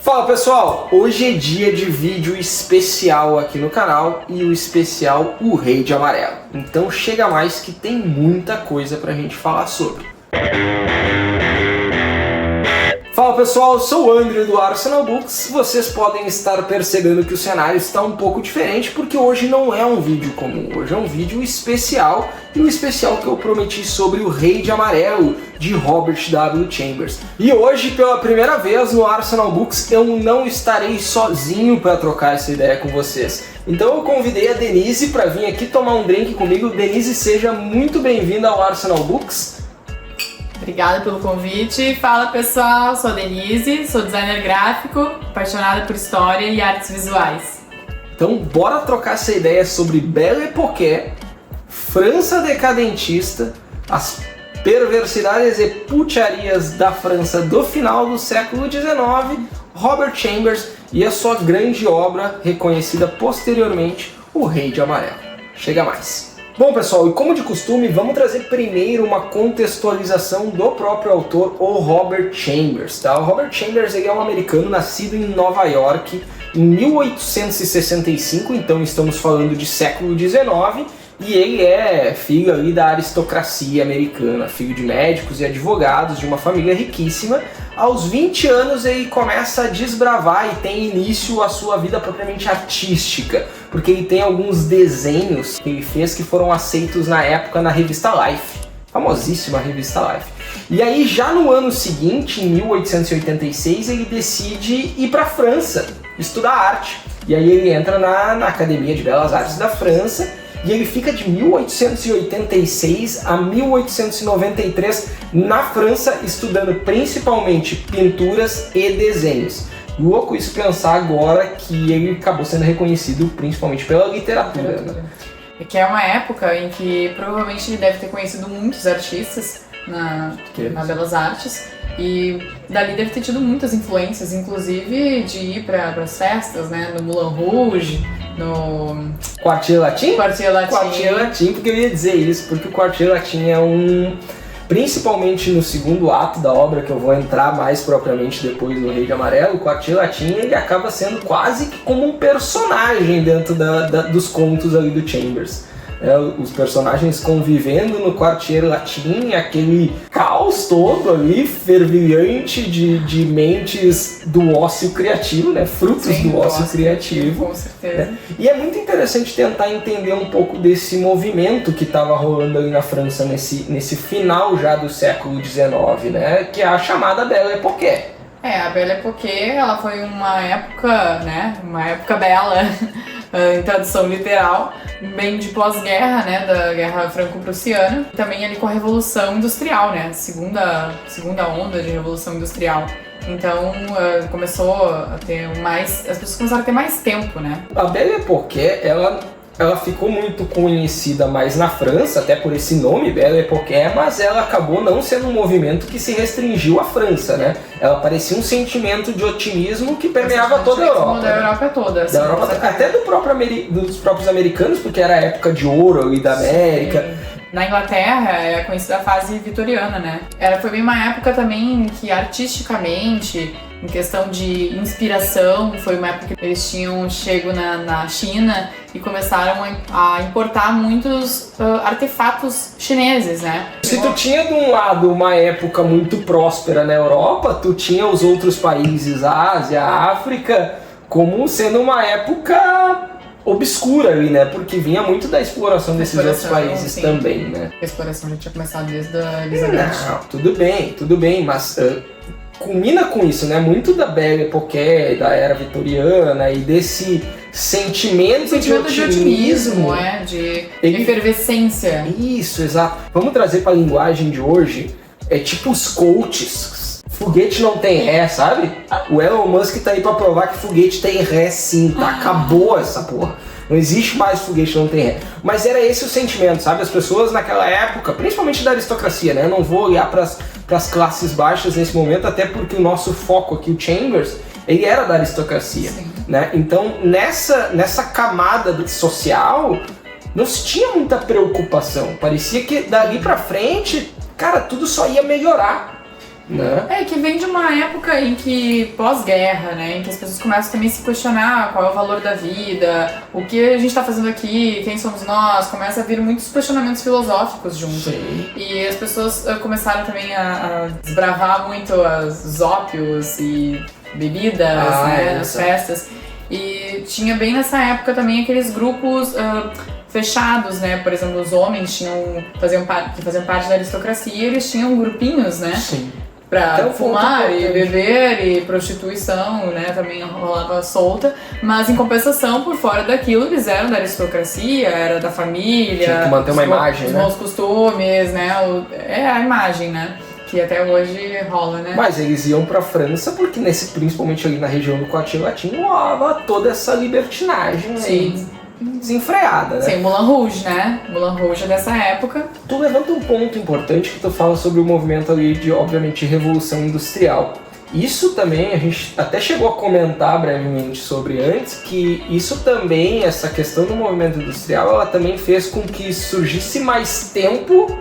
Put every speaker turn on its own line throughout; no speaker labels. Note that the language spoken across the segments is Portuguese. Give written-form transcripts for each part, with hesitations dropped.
Fala pessoal, hoje é dia de vídeo especial aqui no canal e o especial O Rei de Amarelo. Então chega mais que tem muita coisa pra gente falar sobre. Fala pessoal, eu sou o André do Arsenal Books. Vocês podem estar percebendo que o cenário está um pouco diferente porque hoje não é um vídeo comum, hoje é um vídeo especial e o especial que eu prometi sobre O Rei de Amarelo de Robert W. Chambers. E hoje, pela primeira vez no Arsenal Books, eu não estarei sozinho para trocar essa ideia com vocês. Então eu convidei a Denise para vir aqui tomar um drink comigo. Denise, seja muito bem-vinda ao Arsenal Books.
Obrigada pelo convite. Fala pessoal, sou a Denise, sou designer gráfico, apaixonada por história e artes visuais.
Então bora trocar essa ideia sobre Belle Époque, França decadentista, as perversidades e putiarias da França do final do século XIX, Robert Chambers e a sua grande obra, reconhecida posteriormente, O Rei de Amarelo. Chega mais! Bom pessoal, e como de costume, vamos trazer primeiro uma contextualização do próprio autor, o Robert Chambers. Tá? O Robert Chambers ele é um americano nascido em Nova York em 1865, então estamos falando de século XIX, e ele é filho ali da aristocracia americana, filho de médicos e advogados de uma família riquíssima. Aos 20 anos ele começa a desbravar e tem início a sua vida propriamente artística, porque ele tem alguns desenhos que ele fez que foram aceitos na época na revista Life, famosíssima revista Life. E aí já no ano seguinte, em 1886, ele decide ir para a França estudar arte. E aí ele entra na Academia de Belas Artes da França, e ele fica de 1886 a 1893 na França, estudando principalmente pinturas e desenhos. Louco isso pensar agora que ele acabou sendo reconhecido principalmente pela literatura. Né?
Que é uma época em que provavelmente ele deve ter conhecido muitos artistas na Belas Artes, e dali deve ter tido muitas influências, inclusive de ir para as festas, né, no Moulin Rouge, no
Quartier Latin?
Quartier
Latin, porque eu ia dizer isso, porque o Quartier Latin é principalmente no segundo ato da obra, que eu vou entrar mais propriamente depois do Rei de Amarelo, o Quartier Latin ele acaba sendo quase que como um personagem dentro dos contos ali do Chambers. Os personagens convivendo no Quartier Latin, aquele caos todo ali, fervilhante de mentes do ócio criativo, né? Frutos do ócio criativo.
Com certeza.
E é muito interessante tentar entender um pouco desse movimento que estava rolando ali na França nesse final já do século XIX, né? Que é a chamada Belle Époque.
A Belle Époque, ela foi uma época, né? Uma época bela, em tradução literal, bem de pós-guerra, né? Da Guerra Franco-Prussiana. Também ali com a Revolução Industrial, né? Segunda onda de Revolução Industrial. Então começou a ter mais... As pessoas começaram a ter mais tempo, né?
A Belle Époque, ela ficou muito conhecida mais na França, até por esse nome, Belle Époque, mas ela acabou não sendo um movimento que se restringiu à França, né? Ela parecia um sentimento de otimismo que permeava toda a Europa.
Da Europa toda.
Da Europa, até dos próprios americanos, porque era a época de ouro ali da América.
Sim. Na Inglaterra é conhecida a fase vitoriana, né? Foi bem uma época também que artisticamente, em questão de inspiração, foi uma época que eles tinham chego na China e começaram a importar muitos artefatos chineses, né?
Se tu tinha de um lado uma época muito próspera na Europa, tu tinha os outros países, a Ásia, a África, como sendo uma época obscura ali, né? Porque vinha muito da exploração desses outros países, sim, também, né?
A exploração já tinha começado desde a Elizabeth.
Não, tudo bem, mas culmina com isso, né? Muito da Belle Époque, da era vitoriana e desse sentimento de otimismo,
de efervescência.
Isso, exato. Vamos trazer para a linguagem de hoje, tipo os coaches. Foguete não tem ré, sabe? O Elon Musk tá aí pra provar que foguete tem ré sim, tá? Acabou essa porra. Não existe mais foguete não tem ré. Mas era esse o sentimento, sabe? As pessoas naquela época, principalmente da aristocracia, né? Eu não vou olhar pras classes baixas nesse momento, até porque o nosso foco aqui, o Chambers, ele era da aristocracia, né? Então, nessa camada social, não se tinha muita preocupação. Parecia que dali pra frente, cara, tudo só ia melhorar. né?
É, que vem de uma época em que, pós-guerra, né, em que as pessoas começam também a se questionar qual é o valor da vida, o que a gente tá fazendo aqui, quem somos nós, começa a vir muitos questionamentos filosóficos junto.
Sim.
E as pessoas começaram também a desbravar muito os ópios e bebidas, né, nas festas. E tinha bem nessa época também aqueles grupos fechados, né? Por exemplo, os homens faziam parte da aristocracia, eles tinham grupinhos, né?
Sim.
Pra
Então,
fumar e beber e prostituição, né? Também rolava solta. Mas em compensação, por fora daquilo, eles eram da aristocracia, era da família.
Tinha que manter uma imagem,
os
né?
bons costumes, né? É a imagem, né? Que até hoje rola, né?
Mas eles iam pra França porque, principalmente ali na região do Quartier Latino, rolava toda essa libertinagem aí, desenfreada, né?
Sim, Moulin Rouge, né? Moulin Rouge é dessa época.
Tu levanta um ponto importante que tu fala sobre o movimento ali de, obviamente, Revolução Industrial. Isso também, a gente até chegou a comentar brevemente sobre antes, que isso também, essa questão do movimento industrial, ela também fez com que surgisse mais tempo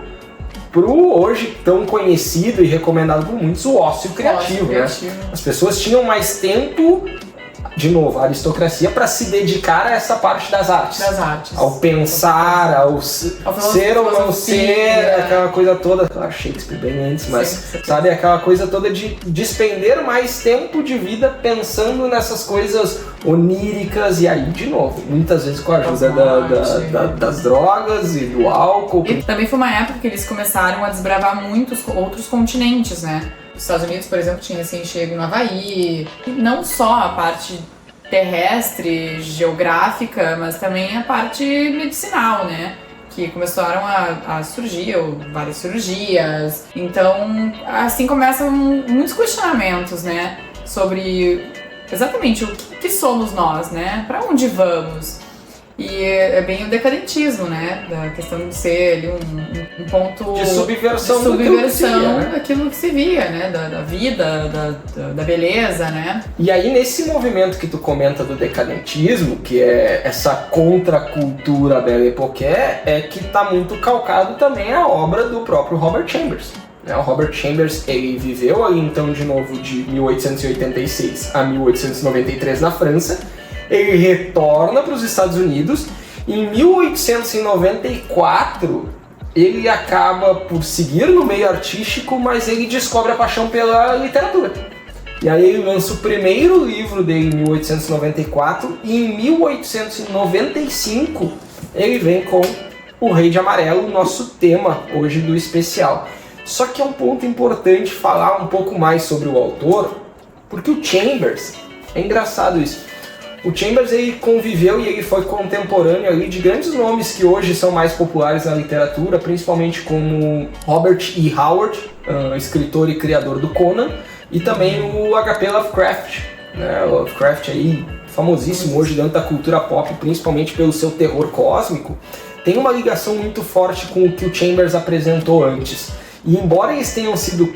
pro hoje tão conhecido e recomendado por muitos, o ócio criativo, né? As pessoas tinham mais tempo, de novo, a aristocracia, para se dedicar a essa parte das artes. Ao pensar, ao ser ou não ser, aquela coisa toda. Claro, Shakespeare bem antes, mas sabe, aquela coisa toda de despender mais tempo de vida pensando nessas coisas oníricas, e aí, de novo, muitas vezes com a ajuda das drogas e do álcool.
E também foi uma época que eles começaram a desbravar muitos outros continentes, né? Os Estados Unidos, por exemplo, tinha chego no Havaí, e não só a parte terrestre, geográfica, mas também a parte medicinal, né? Que começaram a surgir várias cirurgias. Então, assim começam muitos questionamentos, né? Sobre exatamente o que somos nós, né? Para onde vamos? E é bem o decadentismo, né? Da questão de ser ali um ponto
de subversão
daquilo que se via, né? Da vida, da beleza, né?
E aí, nesse movimento que tu comenta do decadentismo, que é essa contracultura Belle Époque, é que tá muito calcado também a obra do próprio Robert Chambers. O Robert Chambers, ele viveu ali, então, de novo, de 1886 a 1893 na França. Ele retorna para os Estados Unidos. Em 1894, ele acaba por seguir no meio artístico, mas ele descobre a paixão pela literatura. E aí ele lança o primeiro livro dele em 1894, e em 1895 ele vem com O Rei de Amarelo, nosso tema hoje do especial. Só que é um ponto importante falar um pouco mais sobre o autor, porque o Chambers, é engraçado isso, o Chambers ele conviveu e ele foi contemporâneo ali de grandes nomes que hoje são mais populares na literatura, principalmente como Robert E. Howard, escritor e criador do Conan, e também o H.P. Lovecraft, né? Lovecraft aí, famosíssimo hoje dentro da cultura pop, principalmente pelo seu terror cósmico, tem uma ligação muito forte com o que o Chambers apresentou antes. E embora eles tenham sido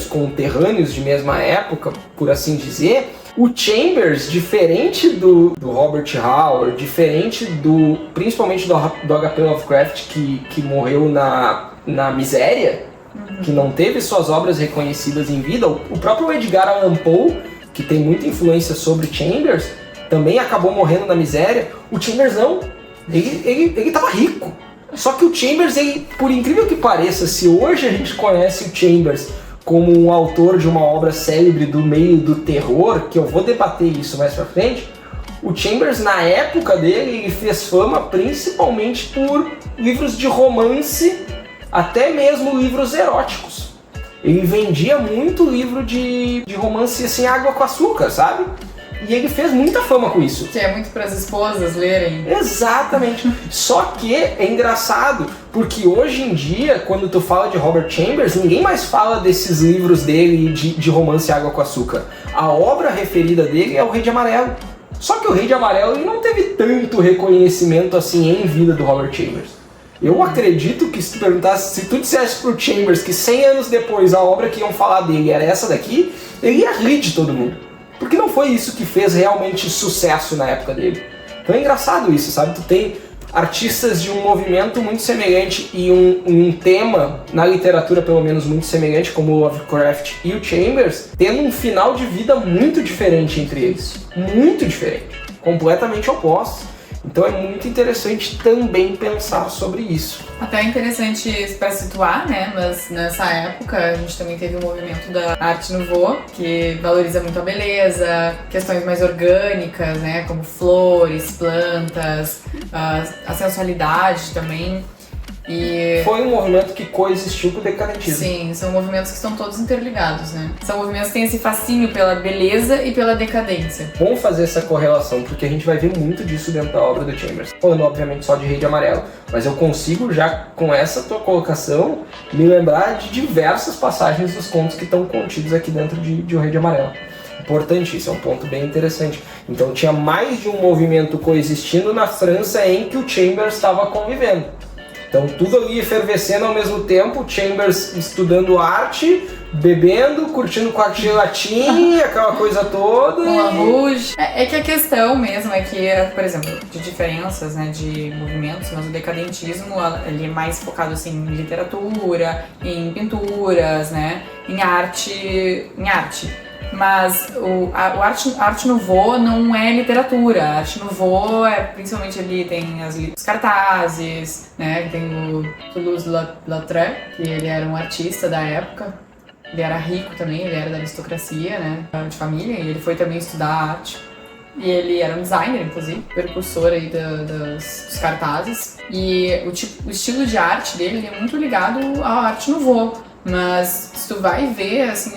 conterrâneos de mesma época, por assim dizer, o Chambers, diferente do Robert Howard, diferente principalmente do H.P. Lovecraft, que morreu na miséria, que não teve suas obras reconhecidas em vida, o próprio Edgar Allan Poe, que tem muita influência sobre Chambers, também acabou morrendo na miséria. O Chambers não, ele tava rico. Só que o Chambers, ele, por incrível que pareça, se hoje a gente conhece o Chambers como um autor de uma obra célebre do meio do terror, que eu vou debater isso mais pra frente, o Chambers, na época dele, ele fez fama principalmente por livros de romance, até mesmo livros eróticos. Ele vendia muito livro de romance, assim, água com açúcar, sabe? E ele fez muita fama com isso.
Que é muito para as esposas lerem.
Exatamente. Só que é engraçado, porque hoje em dia, quando tu fala de Robert Chambers, ninguém mais fala desses livros dele de romance água com açúcar. A obra referida dele é O Rei de Amarelo. Só que O Rei de Amarelo ele não teve tanto reconhecimento assim em vida do Robert Chambers. Eu acredito que se tu perguntasse, se tu dissesse pro Chambers que 100 anos depois a obra que iam falar dele era essa daqui, ele ia rir de todo mundo. Porque não foi isso que fez realmente sucesso na época dele. Então é engraçado isso, sabe? Tu tem artistas de um movimento muito semelhante e um tema, na literatura pelo menos, muito semelhante, como o Lovecraft e o Chambers, tendo um final de vida muito diferente entre eles. Muito diferente. Completamente opostos. Então é muito interessante também pensar sobre isso.
Até interessante para situar, né? Mas nessa época a gente também teve o movimento da Arte Nouveau, que valoriza muito a beleza, questões mais orgânicas, né? Como flores, plantas, a sensualidade também. E
foi um movimento que coexistiu com o decadentismo.
sim, são movimentos que estão todos interligados, né? São movimentos que têm esse fascínio pela beleza e pela decadência.
Vamos fazer essa correlação, porque a gente vai ver muito disso dentro da obra do Chambers. Falando, obviamente, só de Rei de Amarelo. Mas eu consigo, já com essa tua colocação, me lembrar de diversas passagens dos contos que estão contidos aqui dentro de O Rei de Amarelo. Importante, isso é um ponto bem interessante. Então tinha mais de um movimento coexistindo na França em que o Chambers estava convivendo. Então tudo ali efervescendo ao mesmo tempo, Chambers estudando arte, bebendo, curtindo com a gelatina, aquela coisa toda.
Com Rouge. É que a questão mesmo é que, por exemplo, de diferenças, né, de movimentos, mas o decadentismo ele é mais focado assim, em literatura, em pinturas, né, em arte. Mas a Arte Nouveau não é literatura. A Arte Nouveau principalmente ali tem os cartazes, né? Tem o Toulouse-Lautrec, que ele era um artista da época. Ele era rico também, ele era da aristocracia, né? De família, e ele foi também estudar arte. E ele era um designer, inclusive, precursor aí dos cartazes. E o estilo de arte dele é muito ligado à Arte Nouveau. Mas se tu vai ver, assim,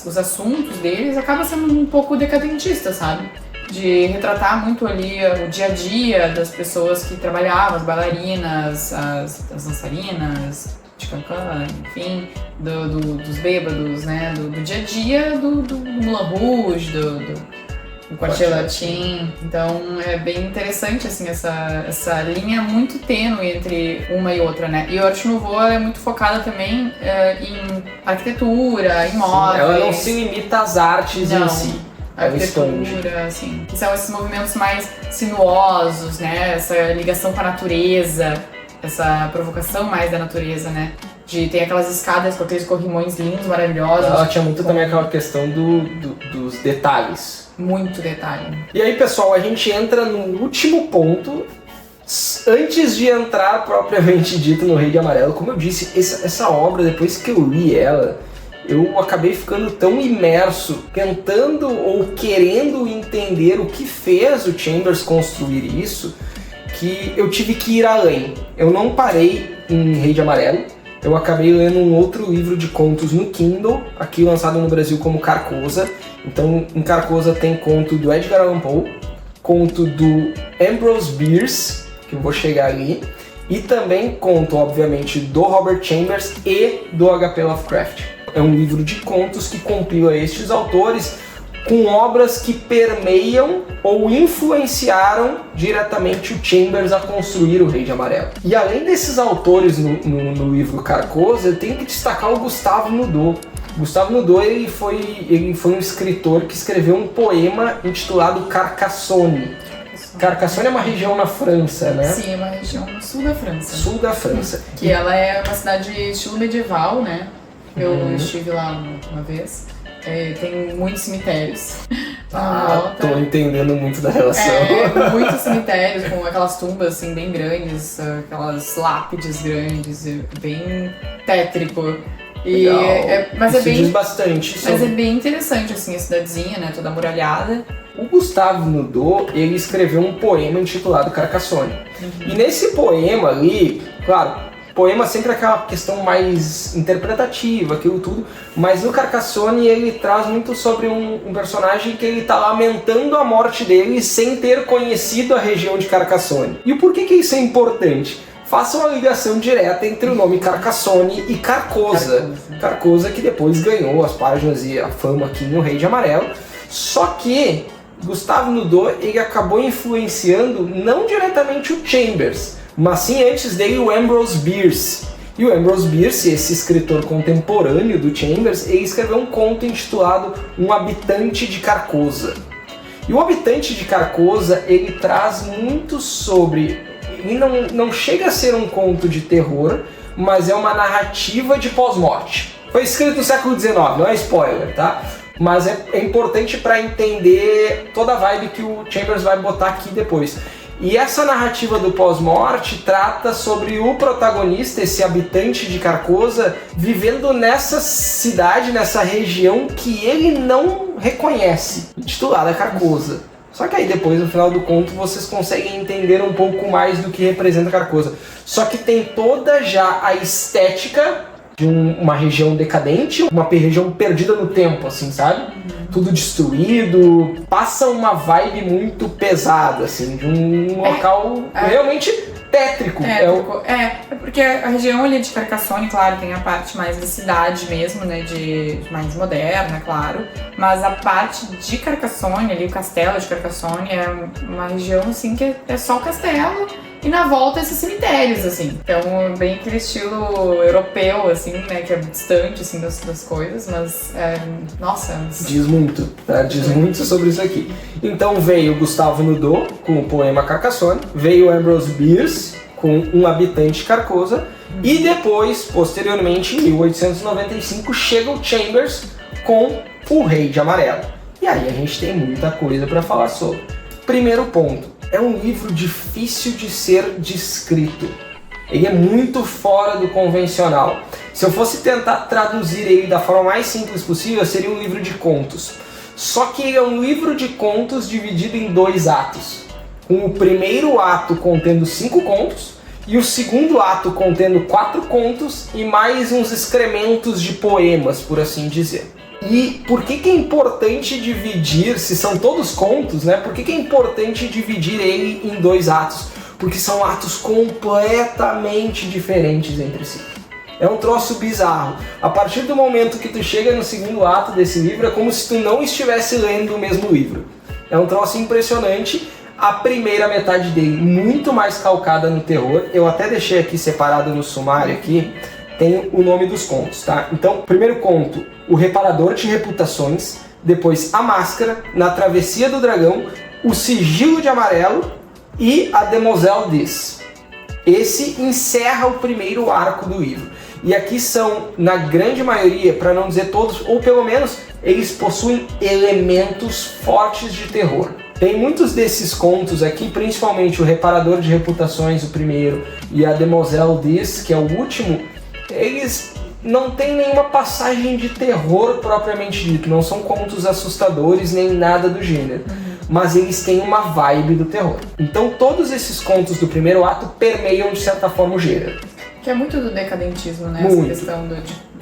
os assuntos deles, acaba sendo um pouco decadentista, sabe? De retratar muito ali o dia a dia das pessoas que trabalhavam, as bailarinas, as dançarinas, de cancan, enfim, dos bêbados, né? Do dia a dia do Moulin Rouge, do Quartier Latin. Então é bem interessante assim, essa linha muito tênue entre uma e outra, né? E a Arte Nouveau é muito focada também em arquitetura, em móveis.
Ela não se limita às artes em si.
Arquitetura, assim. Que são esses movimentos mais sinuosos, né? Essa ligação com a natureza, essa provocação mais da natureza, né? Tem aquelas escadas com aqueles corrimões lindos, maravilhosos.
Ela tinha muito também aquela questão dos detalhes.
Muito detalhe.
E aí, pessoal, a gente entra no último ponto. Antes de entrar propriamente dito no Rei de Amarelo, como eu disse, essa obra, depois que eu li ela, eu acabei ficando tão imerso, tentando ou querendo entender o que fez o Chambers construir isso, que eu tive que ir além. Eu não parei em Rei de Amarelo. Eu acabei lendo um outro livro de contos no Kindle, aqui lançado no Brasil como Carcosa. Então, em Carcosa tem conto do Edgar Allan Poe, conto do Ambrose Bierce, que eu vou chegar ali, e também conto, obviamente, do Robert Chambers e do H.P. Lovecraft. É um livro de contos que compila estes autores com obras que permeiam ou influenciaram diretamente o Chambers a construir o Rei de Amarelo. E além desses autores no livro Carcosa, eu tenho que destacar o Gustave Nudot. Gustave Nudot ele foi um escritor que escreveu um poema intitulado Carcassonne. Carcassonne é uma região na França, né?
Sim, é uma região no sul da França.
Sul da França.
Que ela é uma cidade de estilo medieval, né? Eu estive lá uma vez. Tem muitos cemitérios.
Tô entendendo muito da relação.
Muitos cemitérios com aquelas tumbas assim bem grandes, aquelas lápides grandes, bem tétrico. Mas
isso diz bastante.
Mas é bem interessante assim a cidadezinha, né, toda amuralhada.
O Gustave Nudot, ele escreveu um poema intitulado Carcassonne. E nesse poema ali, claro, poema sempre é aquela questão mais interpretativa, aquilo tudo, mas no Carcassonne ele traz muito sobre um personagem que ele está lamentando a morte dele sem ter conhecido a região de Carcassonne. E o porquê que isso é importante? Faça uma ligação direta entre o nome Carcassonne e Carcosa. Carcosa que depois ganhou as páginas e a fama aqui no Rei de Amarelo. Só que Gustave Nudot ele acabou influenciando não diretamente o Chambers, mas sim antes dele o Ambrose Bierce. E o Ambrose Bierce, esse escritor contemporâneo do Chambers, ele escreveu um conto intitulado Um Habitante de Carcosa. E o Habitante de Carcosa, ele traz muito sobre... ele não chega a ser um conto de terror, mas é uma narrativa de pós-morte. Foi escrito no século XIX, não é spoiler, tá? Mas é importante para entender toda a vibe que o Chambers vai botar aqui depois. E essa narrativa do pós-morte trata sobre o protagonista, esse habitante de Carcosa, vivendo nessa cidade, nessa região que ele não reconhece, intitulada Carcosa. Só que aí depois, no final do conto, vocês conseguem entender um pouco mais do que representa Carcosa. Só que tem toda já a estética de uma região decadente, uma região perdida no tempo, assim, sabe? Tudo destruído, passa uma vibe muito pesada, assim, de um local realmente tétrico.
É porque a região ali de Carcassonne, claro, tem a parte mais da cidade mesmo, né, de mais moderna, claro, mas a parte de Carcassonne, ali o castelo de Carcassonne, é uma região, assim, que é só o castelo, e na volta esses cemitérios, assim. Então, bem aquele estilo europeu, assim, né, que é distante, assim, das coisas, mas, nossa...
Diz muito, tá? Diz muito sobre isso aqui. Então veio Gustavo Nudô com o poema Carcassonne, veio Ambrose Bierce com Um Habitante de Carcosa, e depois, posteriormente, em 1895, chega o Chambers com O Rei de Amarelo. E aí a gente tem muita coisa para falar sobre. Primeiro ponto. É um livro difícil de ser descrito. Ele é muito fora do convencional. Se eu fosse tentar traduzir ele da forma mais simples possível, seria um livro de contos. Só que ele é um livro de contos dividido em 2 atos. Com o primeiro ato contendo 5 contos e o segundo ato contendo 4 contos e mais uns excrementos de poemas, por assim dizer. E por que é importante dividir, se são todos contos, né? Por que é importante dividir ele em 2 atos? Porque são atos completamente diferentes entre si. É um troço bizarro. A partir do momento que tu chega no segundo ato desse livro, é como se tu não estivesse lendo o mesmo livro. É um troço impressionante. A primeira metade dele, muito mais calcada no terror. Eu até deixei aqui separado no sumário aqui. Tem o nome dos contos, tá? Então, primeiro conto, O Reparador de Reputações, depois A Máscara, Na Travessia do Dragão, O Sigilo de Amarelo e A Demoiselle Dis. Esse encerra o primeiro arco do livro. E aqui são, na grande maioria, para não dizer todos, ou pelo menos, eles possuem elementos fortes de terror. Tem muitos desses contos aqui, principalmente O Reparador de Reputações, o primeiro, e A Demoiselle Dis, que é o último, eles não têm nenhuma passagem de terror propriamente dito, não são contos assustadores nem nada do gênero, mas eles têm uma vibe do terror. Então todos esses contos do primeiro ato permeiam de certa forma o gênero.
Que é muito do decadentismo, né?
Muito.
Essa questão do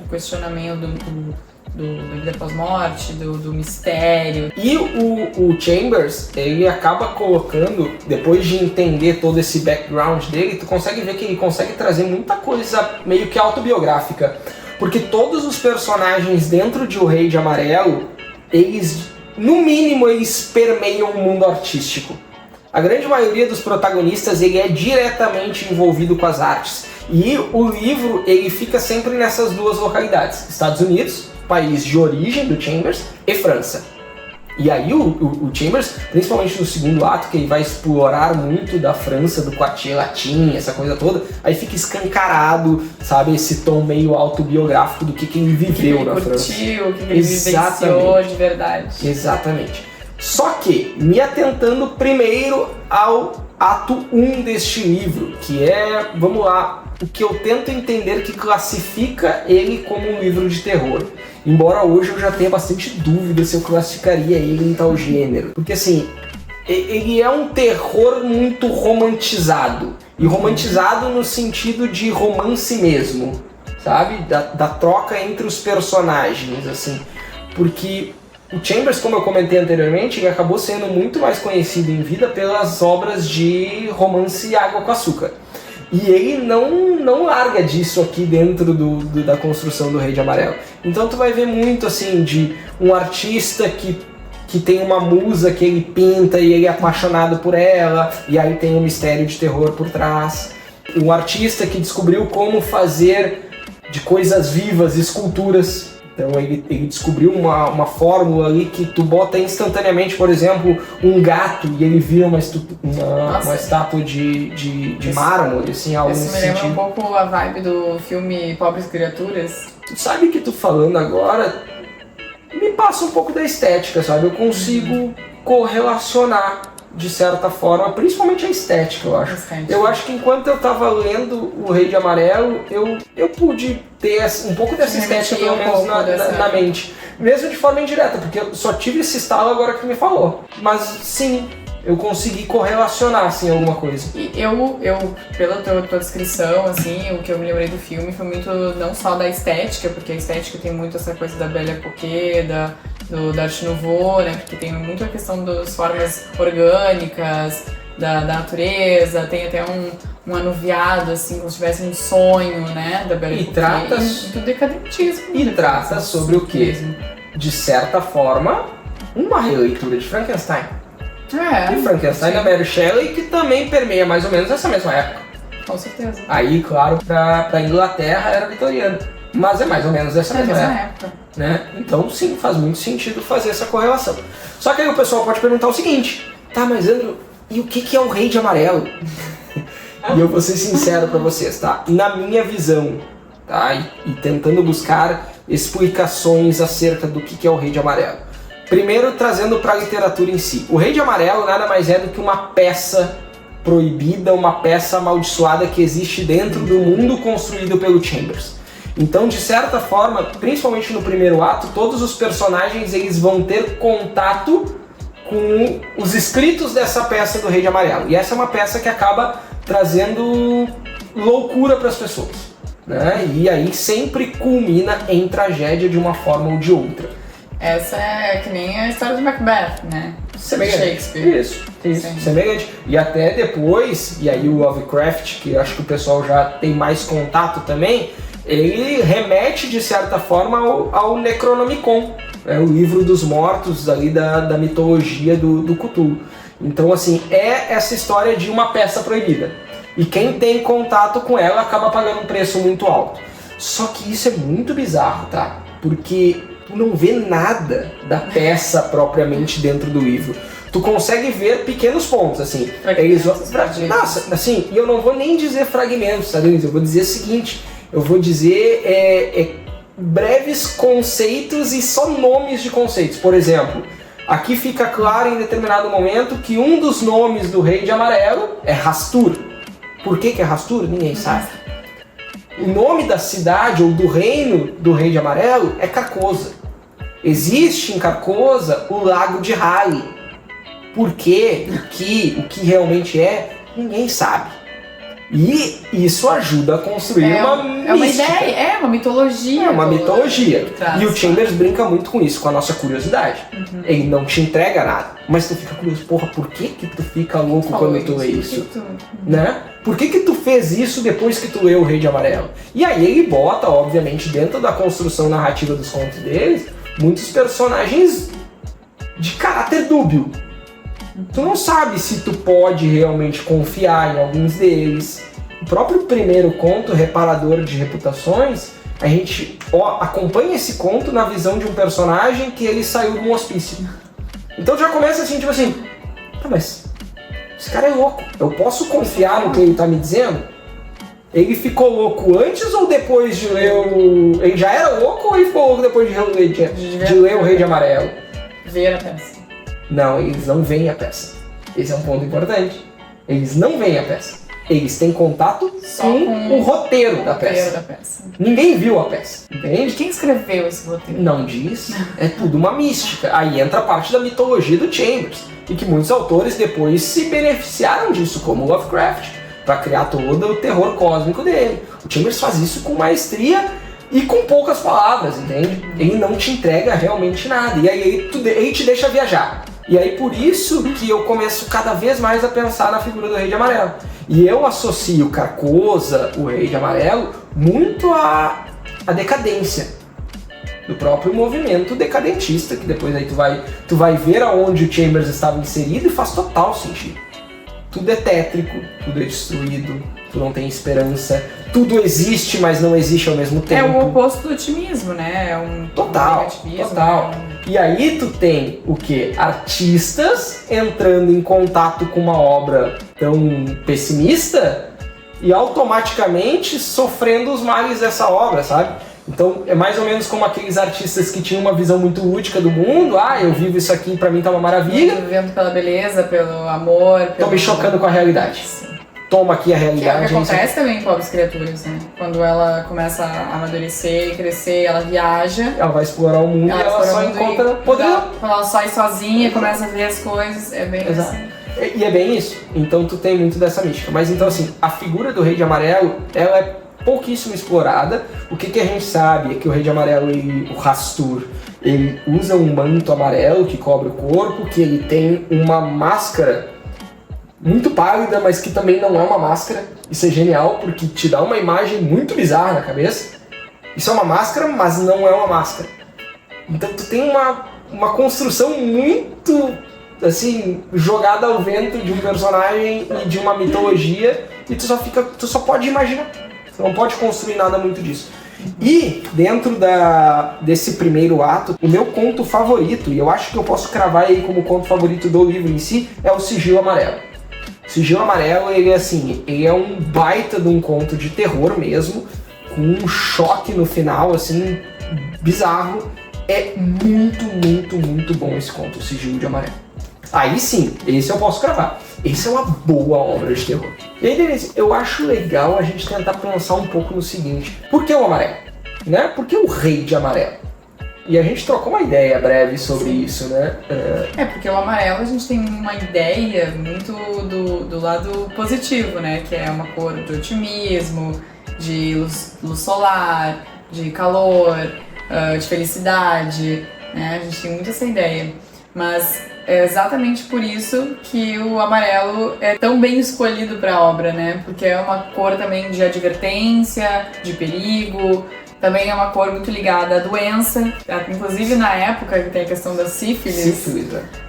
questionamento da vida pós-morte, do mistério.
E o Chambers, ele acaba colocando, depois de entender todo esse background dele, tu consegue ver que ele consegue trazer muita coisa meio que autobiográfica. Porque todos os personagens dentro de O Rei de Amarelo, eles, no mínimo, eles permeiam o mundo artístico. A grande maioria dos protagonistas, ele é diretamente envolvido com as artes. E o livro, ele fica sempre nessas 2 localidades. Estados Unidos, país de origem do Chambers, e França. E aí o Chambers, principalmente no segundo ato, que ele vai explorar muito da França, do quartier latim, essa coisa toda, aí fica escancarado, sabe, esse tom meio autobiográfico do que ele viveu na França.
Que ele vivenciou de verdade.
Exatamente. Só que, me atentando primeiro ao ato 1 deste livro, que é, vamos lá, o que eu tento entender que classifica ele como um livro de terror. Embora hoje eu já tenha bastante dúvida se eu classificaria ele em tal gênero. Porque assim, ele é um terror muito romantizado. E romantizado no sentido de romance mesmo, sabe? Da troca entre os personagens, assim. Porque o Chambers, como eu comentei anteriormente, ele acabou sendo muito mais conhecido em vida pelas obras de romance Água com Açúcar. E ele não larga disso aqui dentro da construção do Rei de Amarelo. Então tu vai ver muito assim de um artista que tem uma musa que ele pinta e ele é apaixonado por ela, e aí tem um mistério de terror por trás. Um artista que descobriu como fazer de coisas vivas esculturas. Então ele descobriu uma fórmula ali que tu bota instantaneamente, por exemplo, um gato e ele vira uma estátua de mármore, assim, algo nesse sentido.
Isso me lembra um pouco a vibe do filme Pobres Criaturas.
Tu sabe que tu falando agora me passa um pouco da estética, sabe? Eu consigo correlacionar de certa forma, principalmente a estética, eu acho. Eu acho que enquanto eu tava lendo O Rei de Amarelo, eu pude ter um pouco dessa estética, pelo menos, na mente. Mesmo de forma indireta, porque eu só tive esse estalo agora que tu me falou. Mas, sim, eu consegui correlacionar, assim, alguma coisa.
E eu pela tua descrição, assim, o que eu me lembrei do filme foi muito, não só da estética, porque a estética tem muito essa coisa da Belle Époque, da Arte Nouveau, né, porque tem muito a questão das formas orgânicas, da natureza, tem até um anuviado, assim, como se tivesse um sonho, né, da Belle Époque. E do decadentismo.
E trata sobre o quê? De certa forma, uma releitura de Frankenstein. E Frankenstein da Mary Shelley, que também permeia mais ou menos essa mesma época.
Com certeza.
Aí, claro, pra Inglaterra era vitoriana. Mas é mais ou menos essa mesma época. Né? Então, sim, faz muito sentido fazer essa correlação. Só que aí o pessoal pode perguntar o seguinte: tá, mas Andrew, e o que é o Rei de Amarelo? E eu vou ser sincero pra vocês, tá? Na minha visão, tá? E tentando buscar explicações acerca do que é o Rei de Amarelo. Primeiro, trazendo para a literatura em si. O Rei de Amarelo nada mais é do que uma peça proibida, uma peça amaldiçoada que existe dentro do mundo construído pelo Chambers. Então, de certa forma, principalmente no primeiro ato, todos os personagens eles vão ter contato com os escritos dessa peça do Rei de Amarelo. E essa é uma peça que acaba trazendo loucura para as pessoas, né? E aí sempre culmina em tragédia de uma forma ou de outra.
Essa é que nem a história de Macbeth, né?
Shakespeare. Isso, semelhante. E até depois, e aí o Lovecraft, que acho que o pessoal já tem mais contato também, ele remete de certa forma ao Necronomicon, o livro dos mortos ali da mitologia do Cthulhu. Então, assim, é essa história de uma peça proibida. E quem tem contato com ela acaba pagando um preço muito alto. Só que isso é muito bizarro, tá? Porque tu não vê nada da peça propriamente dentro do livro. Tu consegue ver pequenos pontos, assim. Nossa, assim, e eu não vou nem dizer fragmentos, tá, Denise? Eu vou dizer o seguinte, eu vou dizer breves conceitos e só nomes de conceitos. Por exemplo, aqui fica claro em determinado momento que um dos nomes do Rei de Amarelo é Hastur. Por que é Hastur? Ninguém sabe. O nome da cidade ou do reino do Rei de Amarelo é Carcosa. Existe em Carcosa o Lago de Hali. Por quê? O que realmente é, ninguém sabe. E isso ajuda a construir uma
ideia, uma mitologia.
É uma mitologia. E o Chambers brinca muito com isso, com a nossa curiosidade. Uhum. Ele não te entrega nada, mas tu fica curioso, porra, por que tu fica louco quando tu lê isso? Né? Por que tu fez isso depois que tu leu O Rei de Amarelo? E aí ele bota, obviamente, dentro da construção narrativa dos contos deles, muitos personagens de caráter dúbio. Tu não sabe se tu pode realmente confiar em alguns deles. O próprio primeiro conto, Reparador de Reputações, a gente acompanha esse conto na visão de um personagem que ele saiu de um hospício. Então já começa assim, tipo assim, tá, mas esse cara é louco, eu posso confiar no que ele tá me dizendo? Ele ficou louco antes ou depois de ler o... Ele já era louco ou ele ficou louco depois de ler o Rei de Amarelo?
Ver a peça.
Não, eles não veem a peça. Esse é um ponto importante. Eles não veem a peça. Eles têm contato com o roteiro da peça. Ninguém viu a peça, entende?
Quem escreveu esse roteiro?
Não diz. É tudo uma mística. Aí entra a parte da mitologia do Chambers. E que muitos autores depois se beneficiaram disso, como Lovecraft, para criar todo o terror cósmico dele. O Chambers faz isso com maestria e com poucas palavras, entende? Ele não te entrega realmente nada. E aí ele te deixa viajar. E aí por isso que eu começo cada vez mais a pensar na figura do Rei de Amarelo. E eu associo Carcosa, o Rei de Amarelo, muito à decadência do próprio movimento decadentista, que depois aí tu vai ver aonde o Chambers estava inserido e faz total sentido. Tudo é tétrico, tudo é destruído, tu não tem esperança. tudo existe, mas não existe ao mesmo tempo.
É o oposto do otimismo, né? É um negativismo,
total. E aí tu tem o quê? Artistas entrando em contato com uma obra tão pessimista e automaticamente sofrendo os males dessa obra, sabe? Então é mais ou menos como aqueles artistas que tinham uma visão muito lúdica do mundo. Eu vivo isso aqui, pra mim tá uma maravilha.
Vivendo pela beleza, pelo amor.
Tô me chocando com a realidade.
Sim.
Toma aqui a realidade.
Que é o que acontece também com Pobres Criaturas, né? Quando ela começa a amadurecer e crescer, ela viaja.
Ela vai explorar o mundo e ela só encontra poder.
Quando ela sai sozinha, começa a ver as coisas, é bem
Exato.
assim.
E é bem isso. Então tu tem muito dessa mística. Mas então assim, a figura do Rei de Amarelo, ela é pouquíssimo explorada. O que a gente sabe é que o Rei de Amarelo, o Hastur, ele usa um manto amarelo que cobre o corpo, que ele tem uma máscara muito pálida, mas que também não é uma máscara. Isso é genial, porque te dá uma imagem muito bizarra na cabeça. Isso é uma máscara, mas não é uma máscara. Então tu tem uma construção muito, assim, jogada ao vento de um personagem e de uma mitologia, e tu só pode imaginar. Tu não pode construir nada muito disso. E dentro desse primeiro ato, o meu conto favorito, e eu acho que eu posso cravar aí como conto favorito do livro em si, é o Sigilo Amarelo. O Sigilo Amarelo, ele é um baita de um conto de terror mesmo, com um choque no final, assim, bizarro. É muito, muito, muito bom esse conto, o Sigilo de Amarelo. Aí sim, esse eu posso cravar. Esse é uma boa obra de terror. E aí, Denise, eu acho legal a gente tentar pensar um pouco no seguinte. Por que o amarelo? Né? Por que o Rei de Amarelo? E a gente trocou uma ideia breve sobre isso, né?
Porque o amarelo a gente tem uma ideia muito do lado positivo, né? Que é uma cor de otimismo, de luz solar, de calor, de felicidade, né? A gente tem muito essa ideia. Mas é exatamente por isso que o amarelo é tão bem escolhido para a obra, né? Porque é uma cor também de advertência, de perigo, também é uma cor muito ligada à doença. Inclusive na época que tem a questão da sífilis,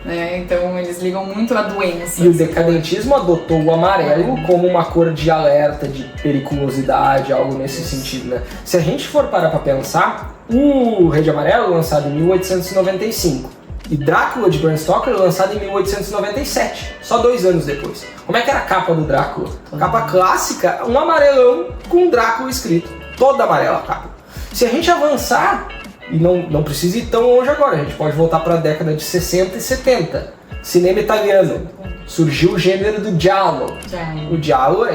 né? Então eles ligam muito à doença.
E o decadentismo adotou o amarelo como uma cor de alerta, de periculosidade, algo nesse sentido, né? Se a gente for parar para pensar, o Rei de Amarelo, lançado em 1895, e Drácula de Bram Stoker, lançado em 1897, só 2 anos depois. Como é que era a capa do Drácula? Capa clássica, um amarelão com Drácula escrito, toda amarela a capa. Se a gente avançar, e não precisa ir tão longe agora, a gente pode voltar para a década de 60 e 70, cinema italiano, surgiu o gênero do giallo. O giallo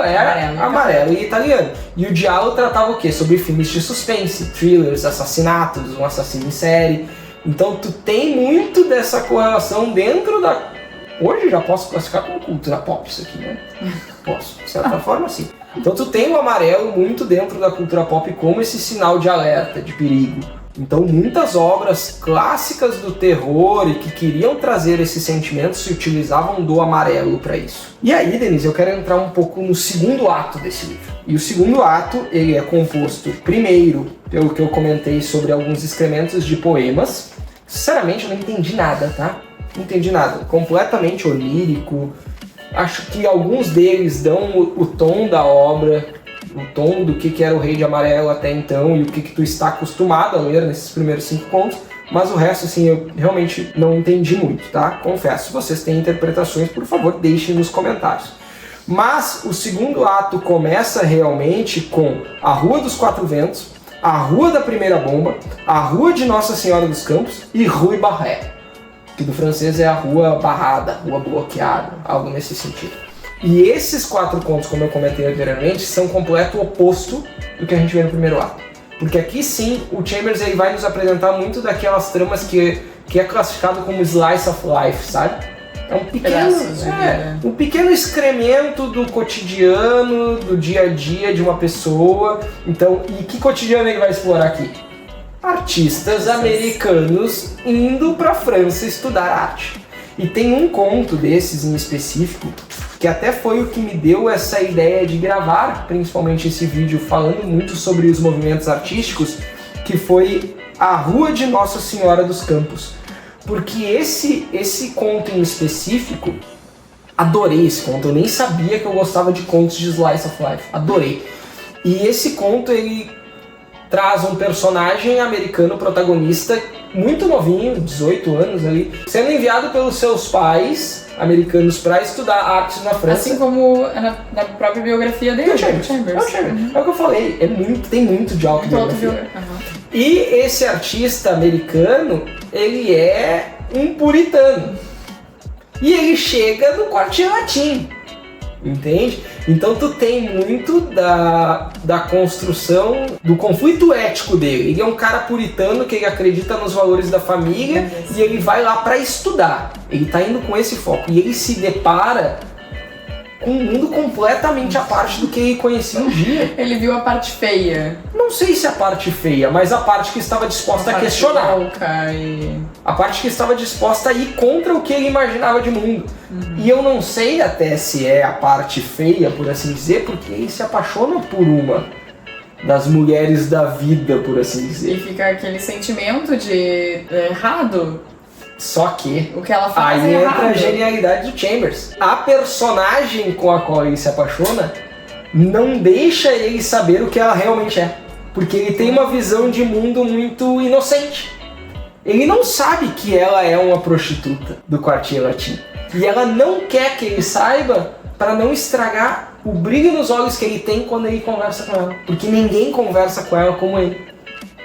era amarelo e italiano. E o giallo tratava o quê? Sobre filmes de suspense, thrillers, assassinatos, um assassino em série. Então tu tem muito dessa correlação dentro da... Hoje já posso classificar como cultura pop isso aqui, né? Posso, de certa forma sim. Então tu tem o amarelo muito dentro da cultura pop como esse sinal de alerta, de perigo. Então muitas obras clássicas do terror e que queriam trazer esses sentimentos se utilizavam do amarelo para isso. E aí, Denise, eu quero entrar um pouco no segundo ato desse livro. E o segundo ato, ele é composto primeiro, pelo que eu comentei sobre alguns excrementos de poemas. Sinceramente, eu não entendi nada, tá? Não entendi nada. Completamente onírico. Acho que alguns deles dão o tom da obra, o tom do que era o Rei de Amarelo até então e o que tu está acostumado a ler nesses primeiros 5 contos. Mas o resto, assim, eu realmente não entendi muito, tá? Confesso. Se vocês têm interpretações, por favor, deixem nos comentários. Mas o segundo ato começa realmente com a Rua dos Quatro Ventos, a Rua da Primeira Bomba, a Rua de Nossa Senhora dos Campos e Rue Barrée, que do francês é a Rua Barrada, Rua Bloqueada, algo nesse sentido. E esses 4 contos, como eu comentei anteriormente, são completo oposto do que a gente vê no primeiro ato. Porque aqui sim, o Chambers ele vai nos apresentar muito daquelas tramas que é classificado como slice of life, sabe? É um pequeno excremento do cotidiano, do dia a dia de uma pessoa. Então, e que cotidiano ele vai explorar aqui? Artistas americanos indo para a França estudar arte. E tem um conto desses em específico, que até foi o que me deu essa ideia de gravar, principalmente esse vídeo falando muito sobre os movimentos artísticos, que foi a Rua de Nossa Senhora dos Campos. Porque esse conto em específico, adorei esse conto, eu nem sabia que eu gostava de contos de Slice of Life, adorei. E esse conto, ele traz um personagem americano protagonista muito novinho, 18 anos ali, sendo enviado pelos seus pais americanos para estudar artes na França.
Assim como na própria biografia dele,
É Chambers. É o que eu falei, tem muito de autobiografia. E esse artista americano, ele é um puritano. E ele chega no Quartier Latin, entende? Então tu tem muito da construção do conflito ético dele. Ele é um cara puritano que ele acredita nos valores da família e ele vai lá para estudar. Ele tá indo com esse foco e ele se depara com um mundo completamente à parte do que ele conhecia no dia.
Ele viu a parte feia.
Não sei se a parte feia, mas a parte que estava disposta a questionar. A parte que estava disposta a ir contra o que ele imaginava de mundo. E eu não sei até se é a parte feia, por assim dizer, porque ele se apaixona por uma das mulheres da vida, por assim dizer.
E fica aquele sentimento de errado.
Só que
o que ela faz
aí
é
entra
errado.
A genialidade do Chambers. A personagem com a qual ele se apaixona não deixa ele saber o que ela realmente é. Porque ele tem uma visão de mundo muito inocente. Ele não sabe que ela é uma prostituta do Quartier Latin. E ela não quer que ele saiba para não estragar o brilho nos olhos que ele tem quando ele conversa com ela. Porque ninguém conversa com ela como ele.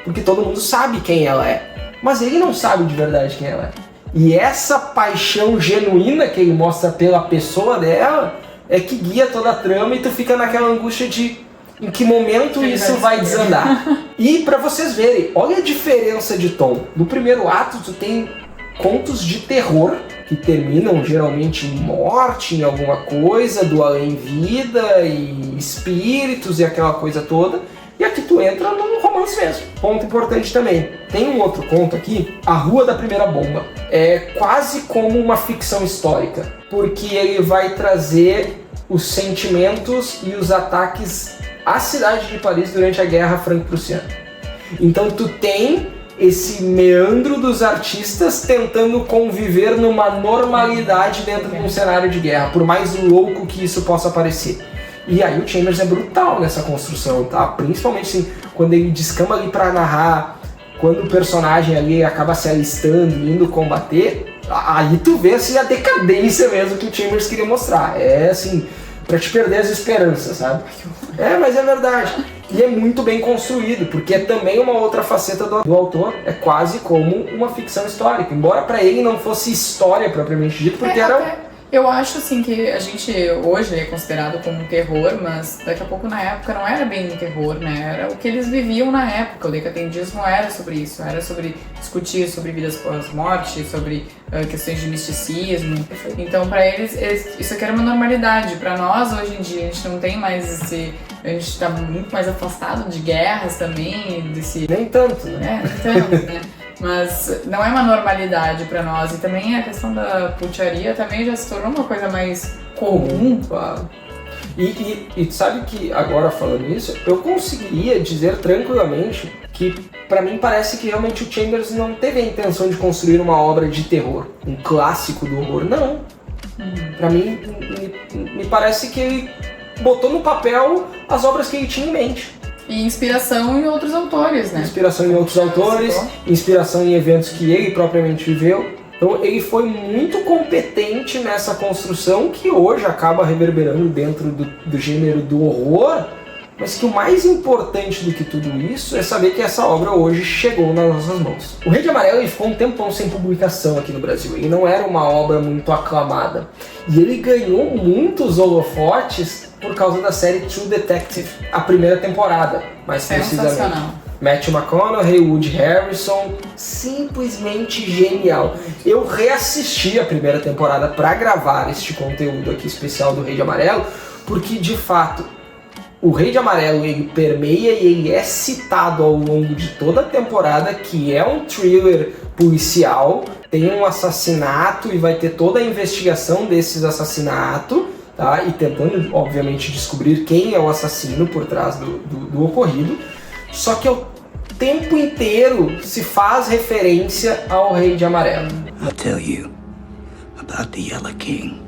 Porque todo mundo sabe quem ela é. Mas ele não sabe de verdade quem ela é. E essa paixão genuína que ele mostra pela pessoa dela é que guia toda a trama e tu fica naquela angústia de em que momento isso vai desandar. E pra vocês verem, olha a diferença de tom. No primeiro ato tu tem contos de terror que terminam geralmente em morte, em alguma coisa, do além-vida e espíritos e aquela coisa toda. E aqui tu entra num romance mesmo. Ponto importante também. Tem um outro conto aqui, A Rua da Primeira Bomba. É quase como uma ficção histórica, porque ele vai trazer os sentimentos e os ataques à cidade de Paris durante a Guerra Franco-Prussiana. Então tu tem esse meandro dos artistas tentando conviver numa normalidade dentro de um cenário de guerra, por mais louco que isso possa parecer. E aí o Chambers é brutal nessa construção, tá? Principalmente assim, quando ele descamba ali pra narrar, quando o personagem ali acaba se alistando e indo combater, aí tu vê assim a decadência mesmo que o Chambers queria mostrar. É assim, pra te perder as esperanças, sabe? É, mas é verdade. E é muito bem construído, porque é também uma outra faceta do autor, é quase como uma ficção histórica. Embora pra ele não fosse história propriamente dito, porque era...
Eu acho assim que a gente hoje é considerado como um terror, mas daqui a pouco na época não era bem um terror, né? Era o que eles viviam na época. O decadendismo era sobre isso, era sobre discutir sobre vidas pós-morte, sobre questões de misticismo. Então pra eles isso aqui era uma normalidade. Pra nós hoje em dia a gente não tem mais esse... A gente tá muito mais afastado de guerras também, desse...
Nem tanto, né?
Nem tanto, né? Mas não é uma normalidade pra nós. E também a questão da putaria também já se tornou uma coisa mais comum.
Claro. E sabe que agora falando isso, eu conseguiria dizer tranquilamente que pra mim parece que realmente o Chambers não teve a intenção de construir uma obra de terror, um clássico do horror, não. Pra mim, me parece que ele botou no papel as obras que ele tinha em mente.
E inspiração em outros autores, né?
Inspiração em outros autores, inspiração em eventos que ele propriamente viveu. Então ele foi muito competente nessa construção que hoje acaba reverberando dentro do gênero do horror, mas que o mais importante do que tudo isso é saber que essa obra hoje chegou nas nossas mãos. O Rei de Amarelo ele ficou um tempão sem publicação aqui no Brasil, ele não era uma obra muito aclamada. E ele ganhou muitos holofotes por causa da série True Detective, a primeira temporada, mais precisamente. Matthew McConaughey, Woody Harrelson, simplesmente genial. Eu reassisti a primeira temporada para gravar este conteúdo aqui especial do Rei de Amarelo, porque de fato o Rei de Amarelo ele permeia e ele é citado ao longo de toda a temporada, que é um thriller policial, tem um assassinato e vai ter toda a investigação desses assassinatos, tá? E tentando, obviamente, descobrir quem é o assassino por trás do ocorrido. Só que o tempo inteiro se faz referência ao Rei de Amarelo.
I'll tell you about the Yellow King.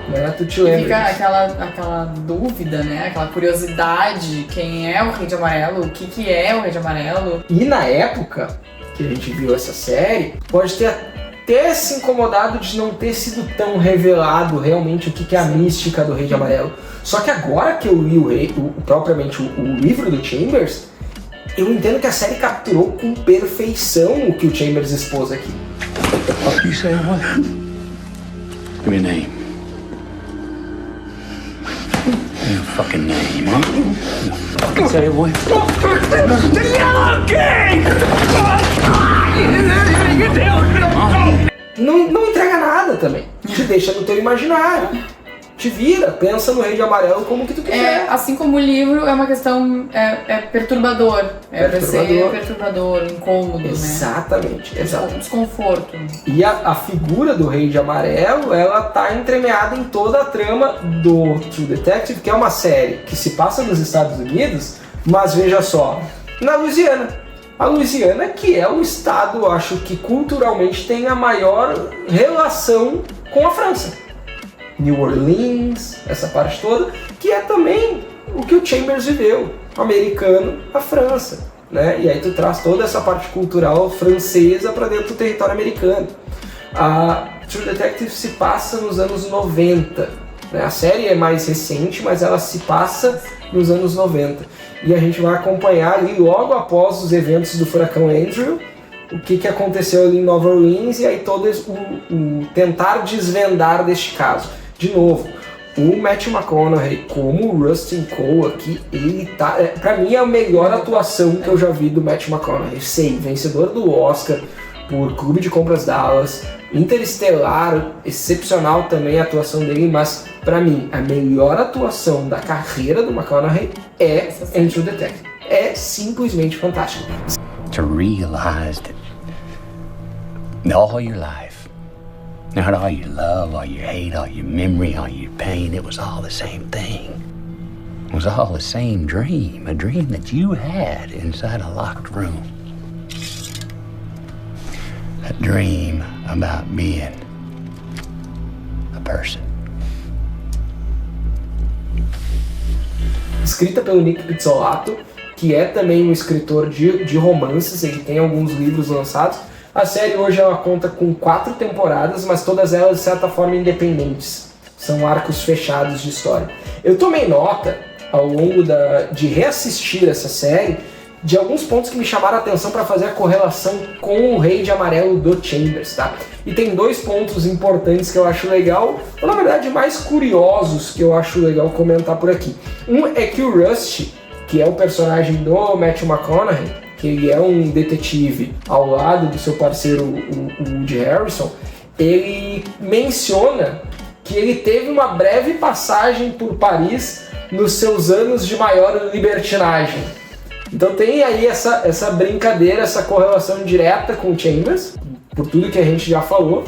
né? Tu te
E
lembra
fica
disso.
aquela dúvida, né? Aquela curiosidade, quem é o Rei de Amarelo, o que é o Rei de Amarelo.
E na época que a gente viu essa série, pode ter até se incomodado de não ter sido tão revelado realmente o que é a mística do Rei de Amarelo. Só que agora que eu li propriamente o livro do Chambers, eu entendo que a série capturou com perfeição o que o Chambers expôs aqui.
What do you say, what? Give me a name. Your fucking name, huh? Fucking say, boy. The Yellow King!
Não entrega nada também. Te deixa no teu imaginário. Te vira, pensa no Rei de Amarelo como que tu quiser.
Assim como o livro é uma questão perturbador. Vai ser perturbador, incômodo,
Exatamente,
né?
exatamente.
Desconforto.
E a figura do Rei de Amarelo, ela tá entremeada em toda a trama do True Detective, que é uma série que se passa nos Estados Unidos, mas veja só, na Louisiana. A Louisiana, que é o estado, acho que culturalmente tem a maior relação com a França. New Orleans, essa parte toda, que é também o que o Chambers viveu, o americano, a França, né? E aí tu traz toda essa parte cultural francesa para dentro do território americano. A True Detective se passa nos anos 90, né? A série é mais recente, mas ela se passa nos anos 90. E a gente vai acompanhar ali logo após os eventos do furacão Andrew, o que aconteceu ali em Nova Orleans e aí todo o tentar desvendar deste caso. De novo, o Matthew McConaughey como o Rustin Cole aqui, ele tá... pra mim é a melhor atuação que eu já vi do Matthew McConaughey. Sei, vencedor do Oscar por Clube de Compras Dallas, Interestelar, excepcional também a atuação dele, mas pra mim a melhor atuação da carreira do McConaughey é em True Detective. É simplesmente fantástico.
To realize that all your life, not all your love, all your hate, all your memory, all your pain, it was all the same thing. It was all the same dream, a dream that you had inside a locked room. A dream about being a person.
Escrita pelo Nick Pizzolatto, que é também um escritor de romances, ele tem alguns livros lançados. A série hoje ela conta com 4 temporadas, mas todas elas de certa forma independentes. São arcos fechados de história. Eu tomei nota ao longo de reassistir essa série de alguns pontos que me chamaram a atenção para fazer a correlação com o Rei de Amarelo do Chambers, tá? E tem 2 pontos importantes que eu acho legal, ou na verdade mais curiosos que eu acho legal comentar por aqui. Um é que o Rusty, que é o personagem do Matthew McConaughey, que ele é um detetive ao lado do seu parceiro, o Woody Harrelson, ele menciona que ele teve uma breve passagem por Paris nos seus anos de maior libertinagem. Então tem aí essa brincadeira, essa correlação direta com o Chambers, por tudo que a gente já falou.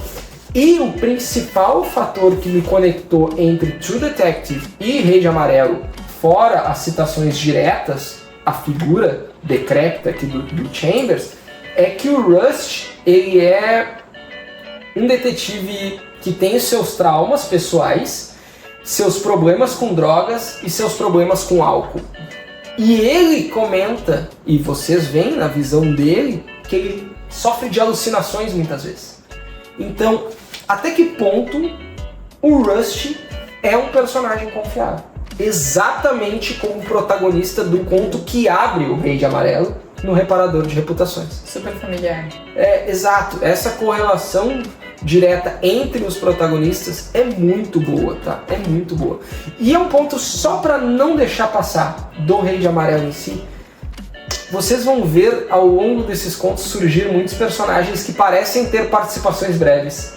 E o principal fator que me conectou entre True Detective e Rei de Amarelo, fora as citações diretas, a figura decrépita aqui do Chambers, é que o Rust, ele é um detetive que tem os seus traumas pessoais, seus problemas com drogas e seus problemas com álcool. E ele comenta, e vocês veem na visão dele, que ele sofre de alucinações muitas vezes. Então, até que ponto o Rust é um personagem confiável? Exatamente como o protagonista do conto que abre o Rei de Amarelo no Reparador de Reputações.
Super familiar.
Exato. Essa correlação direta entre os protagonistas é muito boa, tá? É muito boa. E é um ponto só para não deixar passar do Rei de Amarelo em si. Vocês vão ver ao longo desses contos surgir muitos personagens que parecem ter participações breves,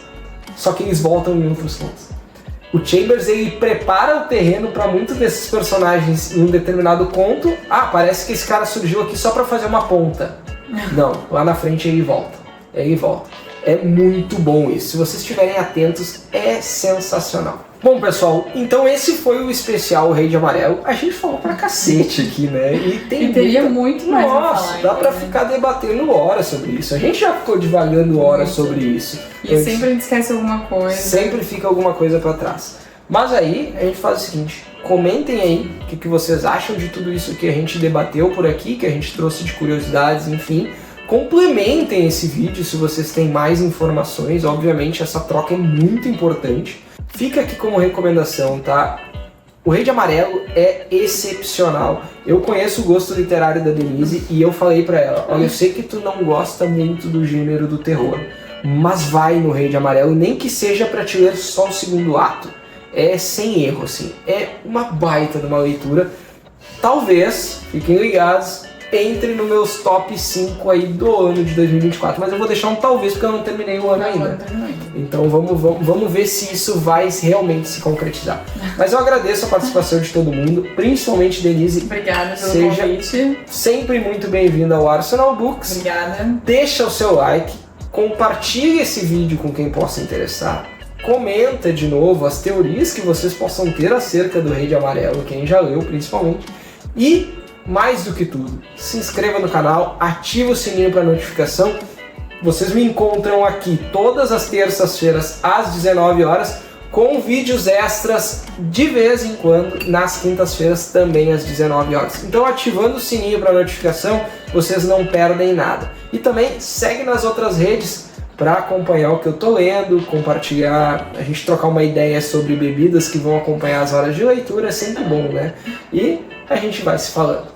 só que eles voltam em outros contos. O Chambers, ele prepara o terreno para muitos desses personagens em um determinado conto. Ah, parece que esse cara surgiu aqui só para fazer uma ponta. Não, lá na frente ele volta. Ele volta. É muito bom isso. Se vocês estiverem atentos, é sensacional. Bom, pessoal, então esse foi o especial Rei de Amarelo. A gente falou pra cacete aqui, né? E
teria muito mais pra
Nossa,
falar,
dá pra
né?
ficar debatendo horas sobre isso. A gente já ficou divagando horas sobre isso.
E sempre a gente esquece alguma coisa.
Sempre fica alguma coisa pra trás. Mas aí a gente faz o seguinte, comentem aí o que vocês acham de tudo isso que a gente debateu por aqui, que a gente trouxe de curiosidades, enfim. Complementem esse vídeo se vocês têm mais informações, obviamente essa troca é muito importante. Fica aqui como recomendação, tá? O Rei de Amarelo é excepcional. Eu conheço o gosto literário da Denise e eu falei pra ela, olha, eu sei que tu não gosta muito do gênero do terror, mas vai no Rei de Amarelo, nem que seja pra te ler só o segundo ato. É sem erro, assim. É uma baita de uma leitura. Talvez, fiquem ligados, entre nos meus top 5 aí do ano de 2024. Mas eu vou deixar um talvez porque eu não terminei o ano ainda. Então vamos ver se isso vai realmente se concretizar. Mas eu agradeço a participação de todo mundo, principalmente Denise.
Obrigada pelo convite.
Sempre muito bem-vinda ao Arsenal Books.
Obrigada.
Deixa o seu like, compartilhe esse vídeo com quem possa interessar. Comenta de novo as teorias que vocês possam ter acerca do Rei de Amarelo, quem já leu principalmente. E, mais do que tudo, se inscreva no canal, ativa o sininho para notificação. Vocês me encontram aqui todas as terças-feiras às 19 horas com vídeos extras de vez em quando, nas quintas-feiras também às 19 horas. Então, ativando o sininho para notificação, vocês não perdem nada. E também segue nas outras redes para acompanhar o que eu tô lendo, compartilhar, a gente trocar uma ideia sobre bebidas que vão acompanhar as horas de leitura, é sempre bom, né? E a gente vai se falando.